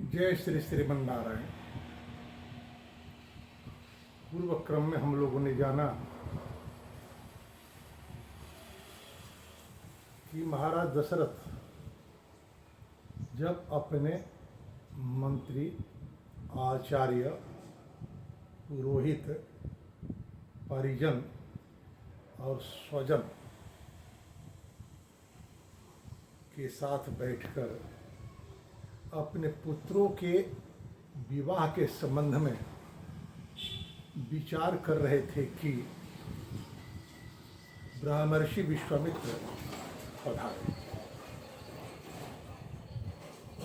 जय श्री श्रीमन्नारायण। पूर्व क्रम में हम लोगों ने जाना कि महाराज दशरथ जब अपने मंत्री, आचार्य, पुरोहित, परिजन और स्वजन के साथ बैठकर अपने पुत्रों के विवाह के संबंध में विचार कर रहे थे कि ब्रह्मर्षि विश्वामित्र पधारे।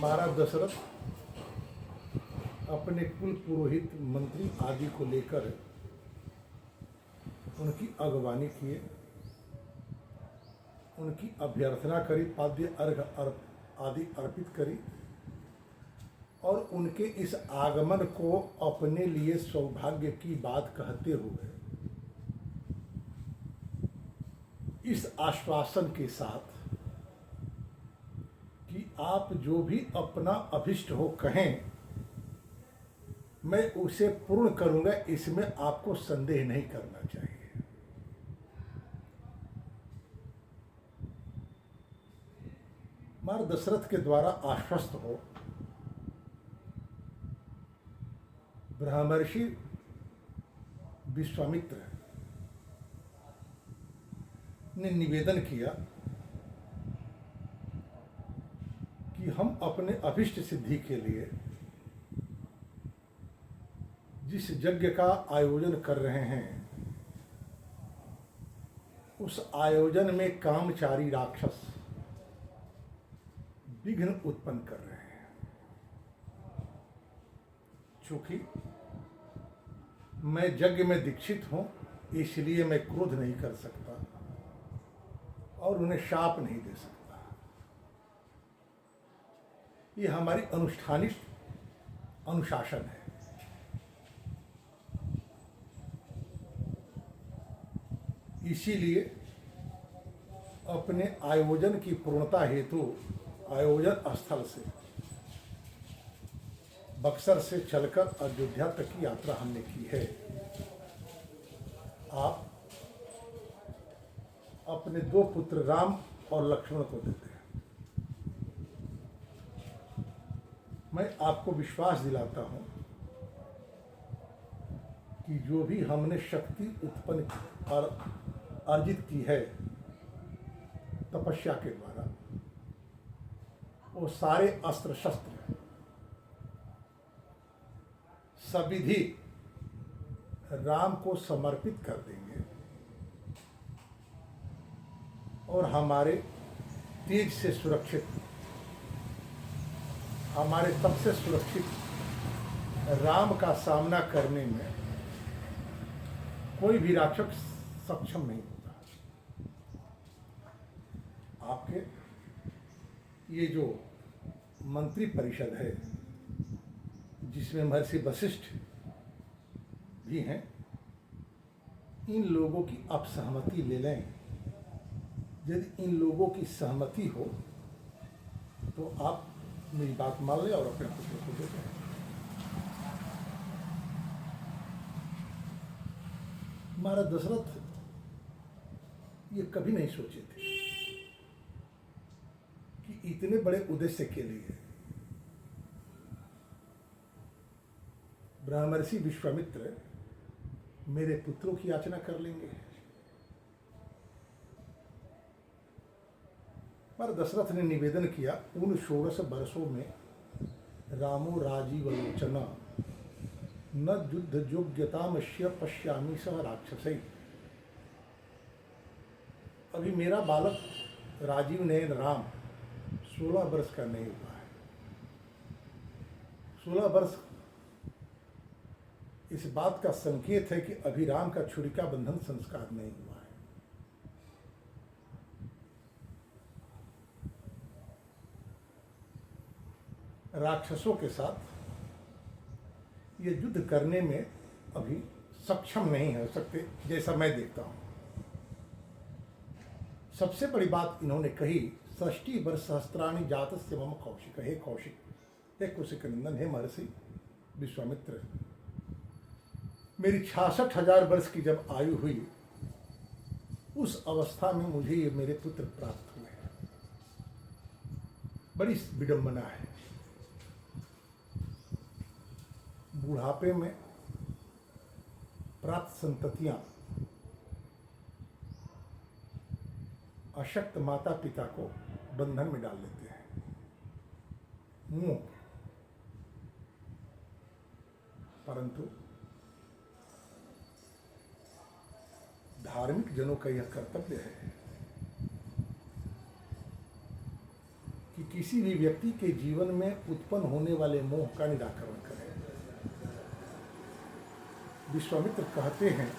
महाराज दशरथ अपने कुल पुरोहित, मंत्री आदि को लेकर उनकी अगवानी किए, उनकी अभ्यर्थना करी, पाद्य अर्घ आदि अर्पित करी और उनके इस आगमन को अपने लिए सौभाग्य की बात कहते हुए इस आश्वासन के साथ कि आप जो भी अपना अभिष्ट हो कहें, मैं उसे पूर्ण करूंगा, इसमें आपको संदेह नहीं करना चाहिए। महाराज दशरथ के द्वारा आश्वस्त हो ब्रह्मर्षि विश्वामित्र ने निवेदन किया कि हम अपने अभिष्ट सिद्धि के लिए जिस यज्ञ का आयोजन कर रहे हैं, उस आयोजन में कामचारी राक्षस विघ्न उत्पन्न कर रहे हैं। चूंकि मैं यज्ञ में दीक्षित हूं, इसलिए मैं क्रोध नहीं कर सकता और उन्हें शाप नहीं दे सकता। ये हमारी अनुष्ठानिक अनुशासन है। इसीलिए अपने आयोजन की पूर्णता हेतु आयोजन स्थल से बक्सर से चलकर अयोध्या तक की यात्रा हमने की है। आप अपने दो पुत्र राम और लक्ष्मण को देते हैं। मैं आपको विश्वास दिलाता हूं कि जो भी हमने शक्ति उत्पन्न और अर्जित की है तपस्या के द्वारा, वो सारे अस्त्र शस्त्र सविधि राम को समर्पित कर देंगे और हमारे तेज से सुरक्षित, हमारे तप से सुरक्षित राम का सामना करने में कोई भी राक्षस सक्षम नहीं होता। आपके ये जो मंत्री परिषद है, जिसमें महर्षि वशिष्ठ भी हैं, इन लोगों की आप सहमति ले लें। यदि इन लोगों की सहमति हो तो आप मेरी बात मान लें और अपने पुत्र को दे दें। महाराज दशरथ ये कभी नहीं सोचे थे कि इतने बड़े उद्देश्य के लिए ब्रह्मर्षि विश्वामित्र मेरे पुत्रों की याचना कर लेंगे। पर दशरथ ने निवेदन किया, उन 16 वर्षों में रामो राजीवलोचना न युद्ध योग्यतामश्य पश्यामि सह राक्षसै। अभी मेरा बालक राजीव नयन राम 16 वर्ष का नहीं हुआ है। 16 वर्ष इस बात का संकेत है कि अभी राम का छुरिका बंधन संस्कार नहीं हुआ है। राक्षसों के साथ ये युद्ध करने में अभी सक्षम नहीं हो सकते, जैसा मैं देखता हूं। सबसे बड़ी बात इन्होंने कही, 60 वर्ष सहस्त्राणि जातस्य मम कौशिक। हे कौशिक, हे कुशिक-नंदन, हे महर्षि विश्वामित्र, मेरी 66,000 वर्ष की जब आयु हुई, उस अवस्था में मुझे ये मेरे पुत्र प्राप्त हुए हैं। बड़ी विडंबना है। बुढ़ापे में प्राप्त संततियां अशक्त माता पिता को बंधन में डाल देते हैं। मोह। परंतु धार्मिक जनों का यह कर्तव्य है कि किसी भी व्यक्ति के जीवन में उत्पन्न होने वाले मोह का निराकरण करें। विश्वामित्र कहते हैं,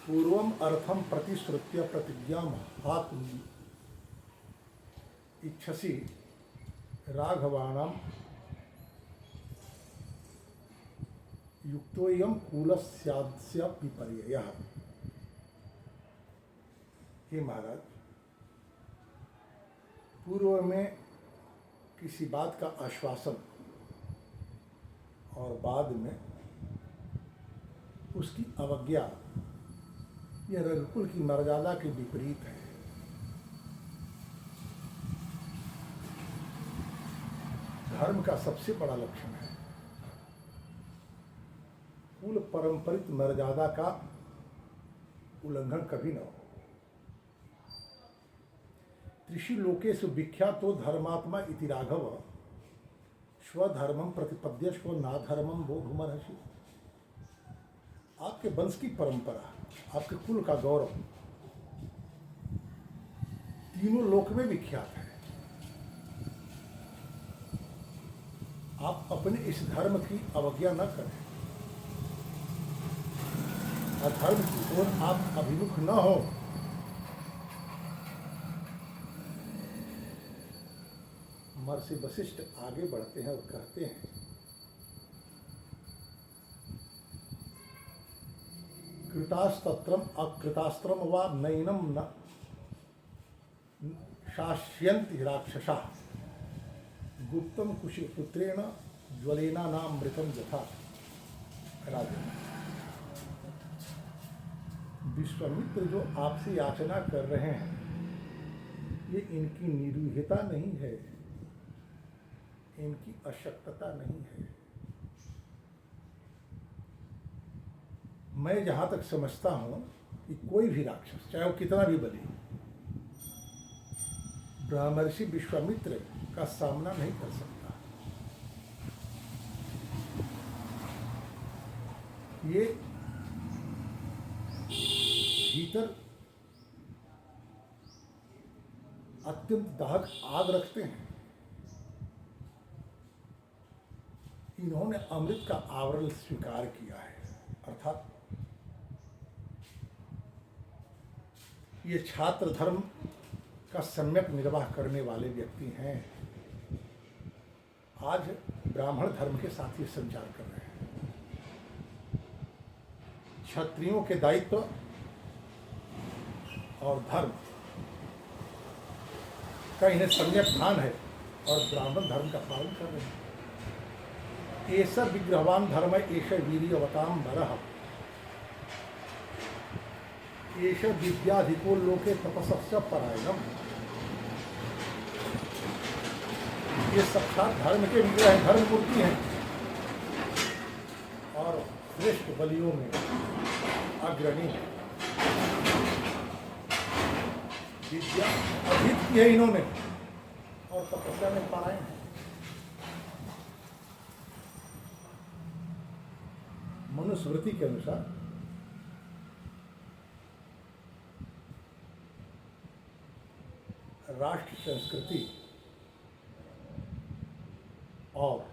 पूर्वम अर्थम प्रतिश्रुत्य प्रतिज्ञा हातु इच्छसि राघवाणाम युक्तोयम कूलस्यास्य विपर्ययः। हे महाराज, पूर्व में किसी बात का आश्वासन और बाद में उसकी अवज्ञा, यह रघुकुल की मर्यादा के विपरीत है। धर्म का सबसे बड़ा लक्षण है कुल परंपरित मर्यादा का उल्लंघन कभी न हो। त्रिषु लोकेषु विख्यातो धर्मात्मा इति राघव, स्वधर्मम प्रतिपद्य स्व नाधर्मम बोधुमर्हसि। आपके वंश की परंपरा, आपके कुल का गौरव तीनों लोक में विख्यात है। आप अपने इस धर्म की अवज्ञा न करें, अधर्म की ओर आप अभिमुख न हो। महर्षि वशिष्ठ आगे बढ़ते हैं और कहते हैं, कृतास्तत्रम अकृतास्त्रम वा नैनम न शास्यन्ति राक्षसा, गुप्तम कुशिपुत्रेण ज्वलेना नामृतम यथा। राजन, विश्वामित्र जो आपसे याचना कर रहे हैं, ये इनकी निरूहता नहीं है, इनकी अशक्तता नहीं है। मैं जहां तक समझता हूं कि कोई भी राक्षस, चाहे वो कितना भी बली, ब्रह्मर्षि विश्वामित्र का सामना नहीं कर सकता। ये भीतर अत्यंत दाहक आग रखते हैं। इन्होंने अमृत का आवरण स्वीकार किया है, अर्थात ये छात्र धर्म का सम्यक निर्वाह करने वाले व्यक्ति हैं। आज ब्राह्मण धर्म के साथ ये संचार कर रहे हैं। क्षत्रियों के दायित्व और धर्म का इन्हें सम्यक भान है और ब्राह्मण धर्म का पालन कर रहे हैं। एष विग्रहवान धर्म एष वीर्यवताम वरः, एष विद्याधिको लोके तपस्या परायणम। ये साक्षात धर्म के विग्रह हैं, धर्म मूर्ति हैं और श्रेष्ठ बलियों में अग्रणी है। विद्या अधिक की है इन्होंने और तपस्या में परायण है। मनुस्मृति के अनुसार राष्ट्र संस्कृति और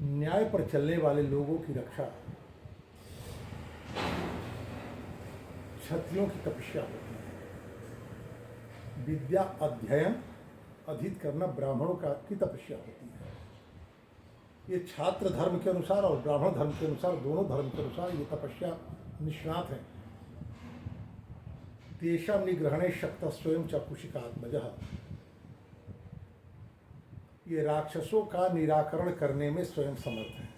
न्याय पर चलने वाले लोगों की रक्षा क्षत्रियों की तपस्या होती है। विद्या अध्ययन अधिक करना ब्राह्मणों की तपस्या होती है। ये छात्र धर्म के अनुसार और ब्राह्मण धर्म के अनुसार, दोनों धर्म के अनुसार ये तपस्या निष्णात है। तेषां निग्रहणे शक्तः स्वयं च कुशिकात्मजः। ये राक्षसों का निराकरण करने में स्वयं समर्थ है।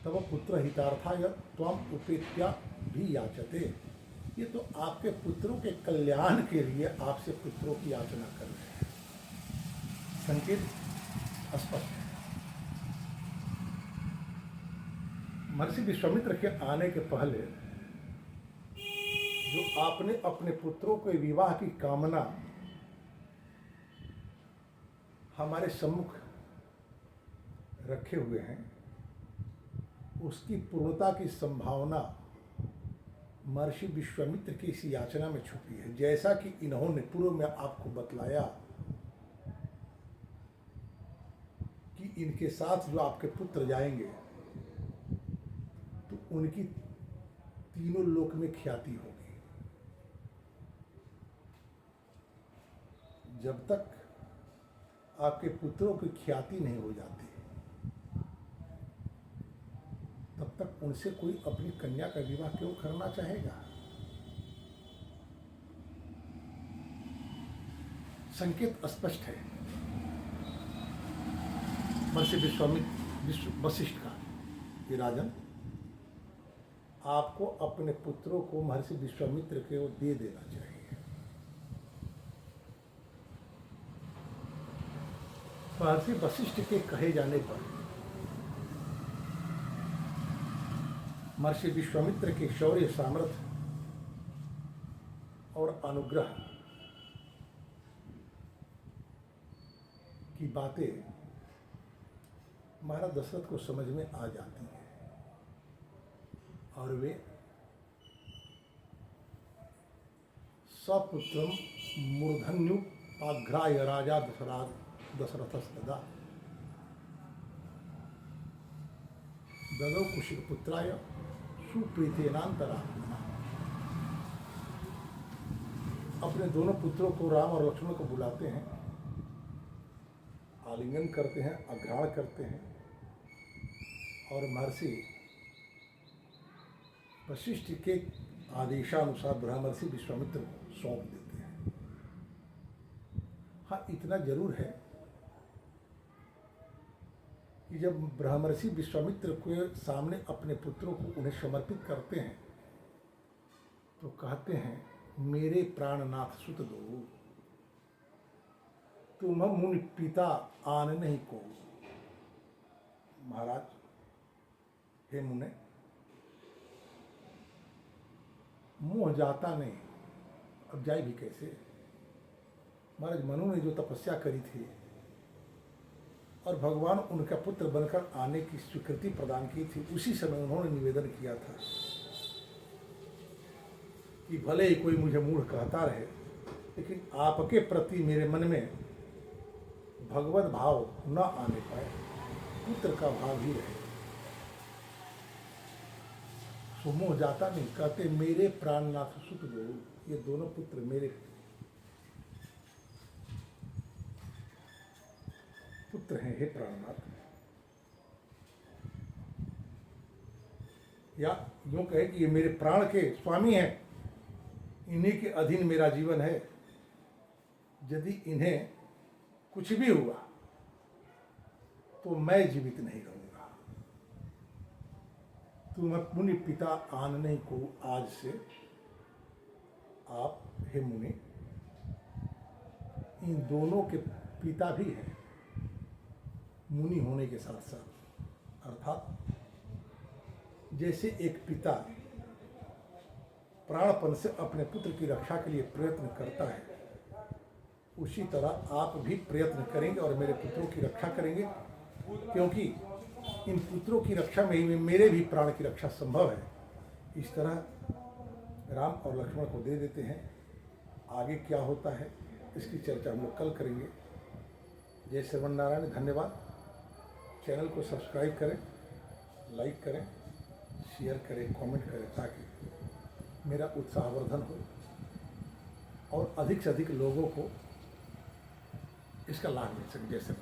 तब पुत्र हितार्थाय त्वम उपेत्या भी याचते। ये तो आपके पुत्रों के कल्याण के लिए आपसे पुत्रों की याचना कर रहे हैं। संकेत स्पष्ट है। महर्षि विश्वामित्र के आने के पहले जो आपने अपने पुत्रों के विवाह की कामना हमारे सम्मुख रखे हुए हैं, उसकी पूर्णता की संभावना महर्षि विश्वामित्र की इस याचना में छुपी है। जैसा कि इन्होंने पूर्व में आपको बतलाया कि इनके साथ जो आपके पुत्र जाएंगे तो उनकी तीनों लोक में ख्याति होगी। जब तक आपके पुत्रों की ख्याति नहीं हो जाती तब तक उनसे कोई अपनी कन्या का विवाह क्यों करना चाहेगा। संकेत स्पष्ट है महर्षि वशिष्ठ का कि राजन, आपको अपने पुत्रों को महर्षि विश्वामित्र को दे देना चाहिए। महर्षि वशिष्ठ के कहे जाने पर महर्षि विश्वामित्र के शौर्य, सामर्थ्य और अनुग्रह की बातें महाराज दशरथ को समझ में आ जाती हैं और वे सपुत्रम मूर्धन्युपाघ्राय राजा दशरथस्तदा ददौ कुशिकपुत्राय सुप्रीतेनांतरात्मना। अपने दोनों पुत्रों को राम और लक्ष्मण को बुलाते हैं, आलिंगन करते हैं, अघ्राण करते हैं और महर्षि वशिष्ठ के आदेशानुसार ब्रह्मर्षि विश्वामित्र को सौंप देते हैं। हाँ, इतना जरूर है कि जब ब्रह्मर्षि विश्वामित्र के सामने अपने पुत्रों को उन्हें समर्पित करते हैं तो कहते हैं, मेरे प्राणनाथ सुत दो, तुम मुनि पिता आन नहीं को। महाराज, हे मुने, मोह जाता नहीं, अब जाए भी कैसे। महाराज, मनु ने जो तपस्या करी थी और भगवान उनका पुत्र बनकर आने की स्वीकृति प्रदान की थी, उसी समय उन्होंने निवेदन किया था कि भले ही कोई मुझे मूढ़ कहता रहे, लेकिन आपके प्रति मेरे मन में भगवत भाव न आने पाए, पुत्र का भाव ही रहे। सो मोह जाता नहीं, कहते मेरे प्राणनाथ सुत दो, ये दोनों पुत्र मेरे पुत्र हैं, हे प्राणनाथ। या यूं कहे कि ये मेरे प्राण के स्वामी हैं, इन्हीं के अधीन मेरा जीवन है। यदि इन्हें कुछ भी हुआ तो मैं जीवित नहीं रहूंगा। तुम मुनि पिता आनने को आज से आप, हे मुनि, इन दोनों के पिता भी हैं, मुनि होने के साथ साथ। अर्थात जैसे एक पिता प्राणपण से अपने पुत्र की रक्षा के लिए प्रयत्न करता है, उसी तरह आप भी प्रयत्न करेंगे और मेरे पुत्रों की रक्षा करेंगे, क्योंकि इन पुत्रों की रक्षा में ही मेरे भी प्राण की रक्षा संभव है। इस तरह राम और लक्ष्मण को दे देते हैं। आगे क्या होता है इसकी चर्चा हम लोग कल करेंगे। जय श्रीमन नारायण। धन्यवाद। चैनल को सब्सक्राइब करें, लाइक करें, शेयर करें, कमेंट करें, ताकि मेरा उत्साहवर्धन हो और अधिक से अधिक लोगों को इसका लाभ मिल सके। जैसे